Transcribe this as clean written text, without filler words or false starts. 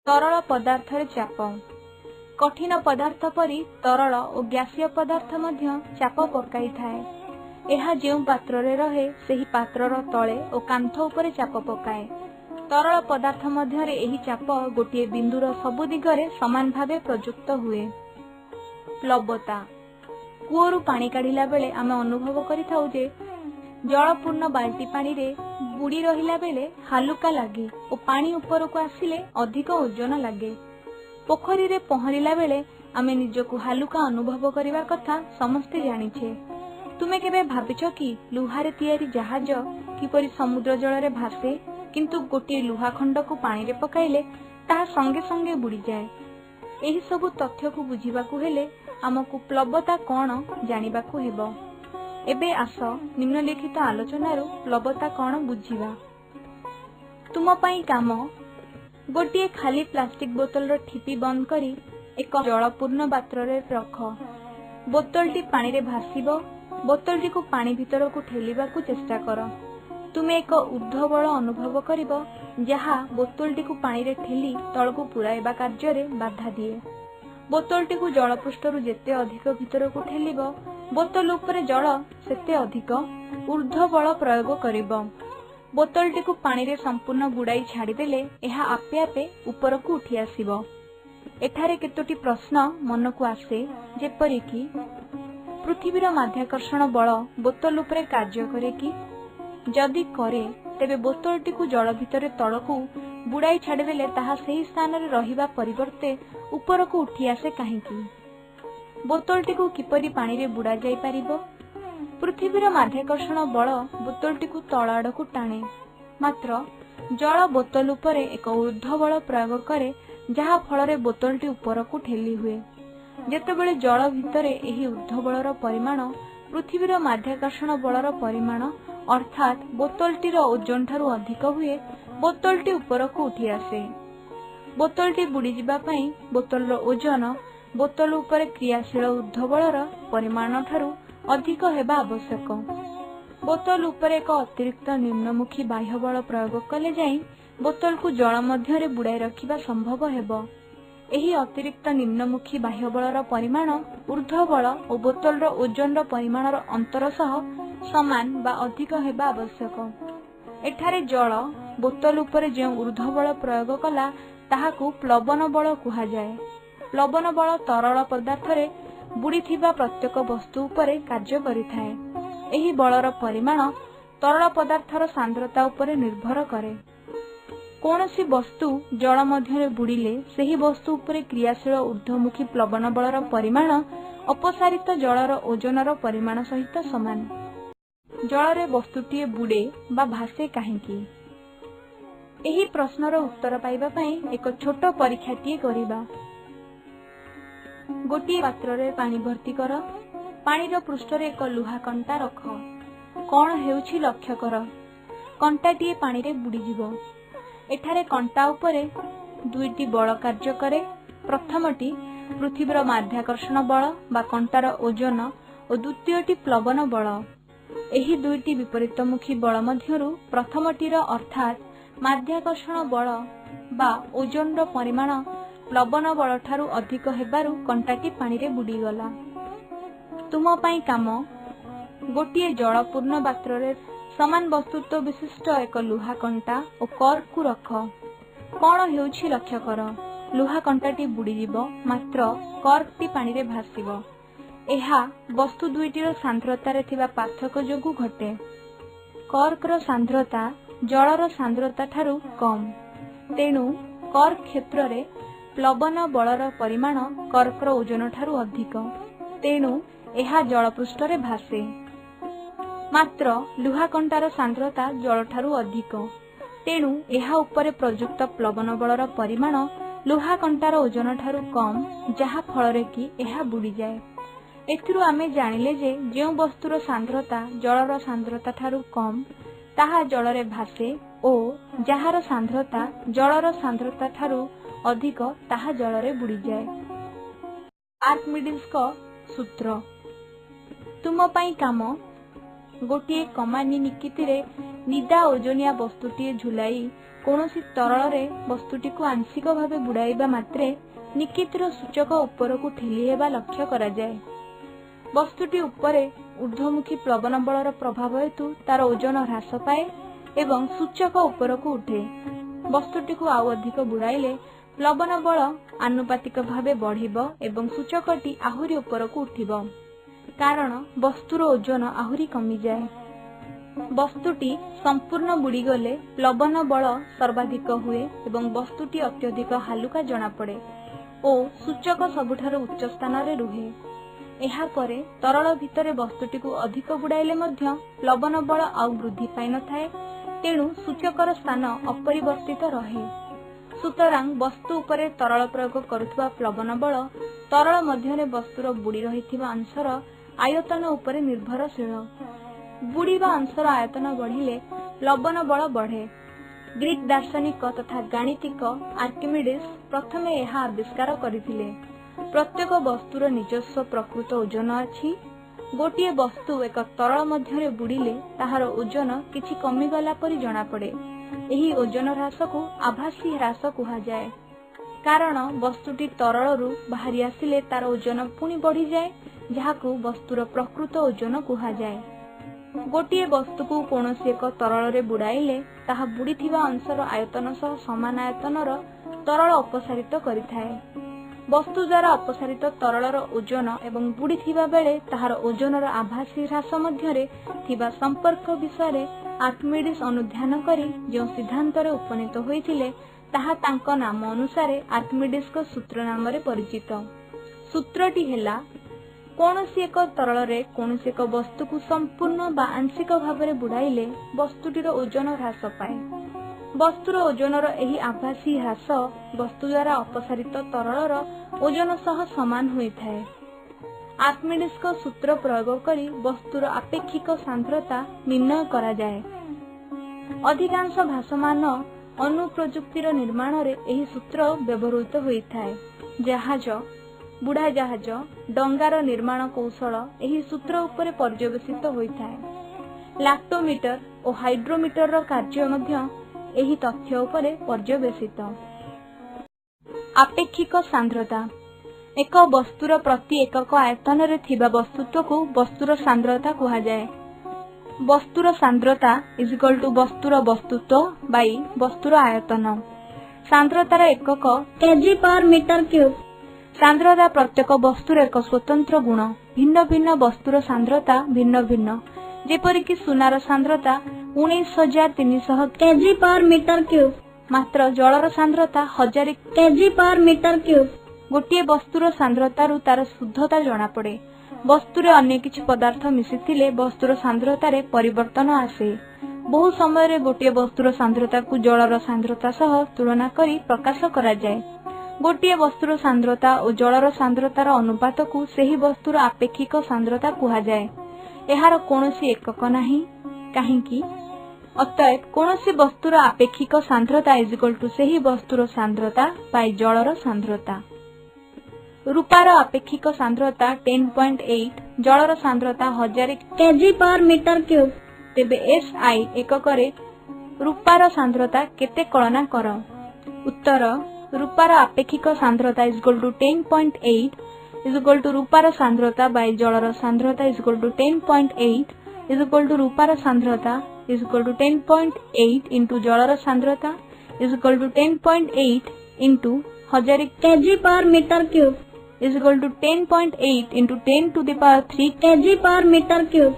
तरल पदार्थ चाप कठिन पदार्थ परी तरल और गैसीय पदार्थ मध्य चाप पकाई थाए। यह जो पात्र रे रहे सेही पात्रर तले और कांथ उपरे चाप पकाए। तरल पदार्थ मध्य एही चाप गोटे बिंदुर सबु दिगरे समान भावे प्रयुक्त हुए। प्लवता कूअरु पानी काढ़िला बेले आमे अनुभव करिथाउ जे जलपूर्ण बाल्टी पानी रे बुड़ी रहिला बेले हालुका लागे और पानी ऊपर को आसिले अधिक ओजन लागे। पोखरी रे पहरिला बेले आमे निजको हालुका अनुभव करिवा कथा समस्ते जानिछे। तुमे केबे भाबिछो कि लुहारे तैयारी जहाज किपरि समुद्र जल रे भासे, किंतु गोटे लुहा खंड को पानी रे पकाइले ताहा संगे संगे बुड़ी जाए। एही सबु तथ्य को बुझिबाकू हेले आमको प्लवता कौन जानिबाकू हेबो। एबे आस निम्नलिखित आलोचनारू प्लवता कौन बुझिबा। तुम पई काम गोटे खाली प्लास्टिक बोतल रो ठिपी बंद करी एक जलपूर्ण पात्र रे रख। बोतलटी पानी रे भासीबो। बोतलटी को पानी भीतर को ठेलिबाकू चेष्टा कर। तुमे एक ऊर्ध्व बल अनुभव करिबो जहा बोतलटी को पानी रे ठेली तळकू पुराइबा कार्य रे बाधा दिए। बोतलटी को जलपृष्ठरू जेते अधिक भीतर को ठेलिबो बोतल उपरे जल सेते अधिक ऊर्ध्व बल प्रयोग करिबो। बोतलटी को पानी रे संपूर्ण बुड़ाई छाड़ी देले एहा आपे आपे ऊपर को उठी आसीबो। एठारे केतोटी प्रश्न मन को आसे, जेपरि कि पृथ्वीर माध्याकर्षण बल बोतल उपरे कार्य करे कि? जदि करे तेबे बोतलटी को जल भितर तळकू बुड़ाई छाड़ी देले ताहा सेही स्थान रे रहिबा परिवर्ते ऊपर को उठी आसे काहेकि? बोतलटी को किपरि पानी रे बुड़ा जाई परिबो? पृथ्वीर माध्याकर्षण बल बोतलटी को तळ आडकू टाणे, मात्र जल बोतल उपरे एक ऊर्ध्व बल प्रयोग करे जहा फल रे बोतलटी ऊपर को ठेली हुए। जेतेबेले जल भितरे एही ऊर्ध्व बलर परिमाण पृथ्वीर माध्याकर्षण बलर परिमाण अर्थात बोतलटीर ओजन ठारू अधिक हुए, बोतलटी ऊपर को उठी आसे। बोतलटी बुड़ी जिबा पई बोतलर ओजन बोतल उपरे क्रियाशील ऊर्ध्व बलर परिमाण ठारू अधिक हेबा आवश्यक। बोतल उपरे एक अतिरिक्त निम्नमुखी बाह्य बल प्रयोग कले जाई बोतल को जल मध्य रे बुड़ाई रखिबा संभव हेबो। एही अतिरिक्त निम्नमुखी बाह्य बलर परिमाण ऊर्ध्व बल और बोतलर ओजन परिमाणर अंतर सह समान बा अधिक हेबा आवश्यक। एठारे जल बोतल उपरे जे ऊर्ध्व बल प्रयोग कला ताहाकू प्लवन बल कुहा जाए। प्लवन बल तरल पदार्थ रे बुड़ी थिबा प्रत्येक वस्तु उपरे कार्य करिथाए। एही बलर परिमाण तरल पदार्थर सांद्रता उपरे निर्भर करे। कोनोसी वस्तु जल मध्य बुड़िले सेही वस्तु उपरे क्रियाशील ऊर्ध्वमुखी प्लवन बलर परिमाण अपसारित जलर ओजनर परिमाण सहित समान। जलरे वस्तुटीए बुड़े बा भासे काहेकि? एही प्रश्नर उत्तर पाइबा पई एक छोट परीक्षाटीए करिबा। गोटी पात्र रे पानी भर्ती कर। पानीर पृष्ठ रे एक लुहा कंटा रख। कौन हेउछि लक्ष्य कर। कंटाटीए पानी रे बुड़ी जिवो। एठारे कंटा उपरे दुईटी बल कार्य करे। प्रथमटी पृथ्वीर माध्याकर्षण बल बा कंटार ओजन और द्वितीयटी प्लवन बल। एही दुईटी विपरीतमुखी बल मध्यरु प्रथमटीर अर्थात माध्याकर्षण बल बा ओजन परिमाण प्लवन बल ठारू अधिक हेबारु कंटाटी पानी रे बुड़ी गला। तुम पई काम गोटिए जलपूर्ण पात्र रे समान वस्तुत्व विशिष्ट एक लुहा कंटा और कर्क को रख। कौन हेउछि लक्ष्य कर। लुहा कंटाटी बुड़ी जिवो, मात्र कर्कटी पानी रे भासीबो। एहा वस्तु दुईटीर सांद्रता रे थिबा पार्थक्य जोगु घटे। कर्कर सांद्रता जलर सांद्रता ठारू कम, तेणु कर्क क्षेत्र रे प्लवन बलर परिमाण कर्कर ओजन ठारू अधिक, तेणु एहा जलपृष्ठ रे भासे। मात्र लुहा कंटार सांद्रता जल ठारू अधिक, तेणु एहा उपरे प्रयुक्त प्लवन बलर परिमाण लुहा कंटार ओजन ठारू कम, जहा फल रे कि एहा बुड़ी जाए। एथिरु आमे जानिले जे जेउ वस्तुर सांद्रता जलर सांद्रता ठारू कम ताहा जल रे भासे ओ जहार सांद्रता जलर सांद्रता ठारू अधिक ताहा जल रे बुड़ी जाए। आर्किमिडीज को सूत्र। तुम पई काम गोटे कमानी निकिति रे निदा ओजनिया वस्तुटी झुलाई कौनसी तरल रे वस्तुटी को आंशिक भावे बुड़ाइबा मात्रे निकितिर सूचक ऊपर को ठेली हेबा लक्ष्य करा जाए। वस्तुटी उपरे ऊर्ध्वमुखी प्लवन बलर प्रभाव हेतु तार ओजन ह्रास पाए एवं सूचक ऊपर को उठे। वस्तुटी को आउ अधिक बुड़ाइले प्लवन बल आनुपातिक भावे बढ़िबो एवं सूचकटी आहुरी ऊपर को उठिबो, कारण वस्तुर ओजन आहुरी कमी जाए। वस्तुटी संपूर्ण बुड़ी गले प्लवन बल सर्वाधिक हुए एवं वस्तुटी अत्यधिक हालुका जଣା पड़े और सूचक सबुठार उच्च स्थान रे रुहे। एहा परे तरल भितरे वस्तुटी को अधिक बुड़ाइले मध्य प्लवन बल आउ वृद्धि पाई न थाए, तेणु सूचकर स्थान अपरिवर्तित रहे। सुतरां वस्तु उपरे तरल प्रयोग करुवा प्लवन बल तरल मध्य वस्तुर बुड़ी रहिथिबा अंशर आयतन उपरे निर्भरशील। बुड़ीबा अंशर आयतन बढ़िले प्लवन बल बढ़े। ग्रीक दार्शनिक तथा गाणितिक आर्किमिडीज प्रथमे यह आविष्कार करथिले। प्रत्येक वस्तुर निजस्व प्रकृत ओजन अछि। गोटिए वस्तु एक तरल मध्यरे बुड़िले ताहार ओजन किछि कमी गला परि जଣା पड़े। एही ओजन ह्रास को आभासी ह्रास कुहा जाए, कारण वस्तुटी तरलरू बाहरी आसिले तार ओजन पुणी बढ़ी जाए, जहाकू वस्तुर प्रकृत ओजन कुहा जाए। गोटिए वस्तु को कौनसी एक तरल रे बुड़ाइले ताहा बुड़ीथिबा अंशर आयतन सह समान आयतनर तरल अपसारित करिथाए। वस्तु द्वारा अपसारित तरलर ओजन एवं बुड़ीथिबा बेले ताहार ओजनर आभासी ह्रास मध्यरे थिबा संपर्क विषय आर्किमिडीज अनुध्यान करी जो सिद्धांत रे उपनीत होइथिले ताहा तांको नाम अनुसारे आर्किमिडीज को सूत्र नाम रे परिचित। सूत्रटी हेला कौनसी एक तरल रे कौनसी एक वस्तु को संपूर्ण बा आंशिक भाव बुड़ाइले वस्तुटीर ओजन ह्रास पाए। वस्तुर ओजनर एही आभासी ह्रास वस्तु द्वारा अपसारित तरलर ओजन सह समान होइथाए। आर्किमिडीज को सूत्र प्रयोग करी वस्तुर आपेक्षिक सांद्रता निर्णय करा जाए। अधिकांश भासमान अनुप्रयुक्तिर निर्माण रे एही सूत्र व्यवहृत होइथाए। जहाज, बुढ़ा जहाज, डंगार निर्माण कौशल एही सूत्र उपरे पर्यवेसित होइथाए। लैक्टोमीटर और हाइड्रोमीटर रो कार्य मध्य एही तथ्य उपरे पर्यवेसित। आपेक्षिक सांद्रता एक वस्तुर प्रति एकक आयतन रे थिबा वस्तुत्व को वस्तुर सांद्रता कुहा जाए। वस्तुर सांद्रता इज इक्वल टू वस्तुर वस्तुत्व बाई वस्तुर आयतन। सांद्रतार एकक केजी पर मीटर क्यूब। सांद्रता प्रत्येक वस्तुर एक स्वतंत्र गुण। भिन्न भिन्न वस्तुर सांद्रता भिन्न भिन्न। जेपरिक सुनार सांद्रता 19,300 केजी पर मीटर क्यूब, मात्र जलर सांद्रता 1000 केजी पर मीटर क्यूब। गोटे वस्तुर सांद्रतारू तार शुद्धता जଣା पड़े। वस्तुरे अन्य किछि पदार्थ मिसिथिले वस्तुर सांद्रतारे परिवर्तन आसे। बहु समय रे गोटे वस्तुर सांद्रता को जलर सांद्रता सह तुलना करी प्रकाश करा जाए। गोटे वस्तुर सांद्रता और जलर सांद्रतार अनुपात को सही वस्तुर आपेक्षिक सांद्रता कुहा जाए। एहार कोनोसी एकक नाही, काहेकि अतएव कोनोसी वस्तुर आपेक्षिक सांद्रता इज इक्वल टू सही वस्तुर सांद्रता बाय जलर सांद्रता। रूपार आपेक्षिक सांद्रता 10.8, जलर सांद्रता 1000 केजी पर मीटर क्यूब। तेबे SI एकक रे रूपार सांद्रता केते कलना कर। उत्तर रूपार आपेक्षिक सांद्रता is equal to 10.8 is equal to रूपार सांद्रता बाय जलर सांद्रता is equal to 10.8 is equal to रूपार सांद्रता इज इक्वल टू 10.8 इंटू जलर सांद्रता is equal to 10.8 into 1000 kg per metre cube is equal to 10.8 into 10 to the power 3 kg per metre cube.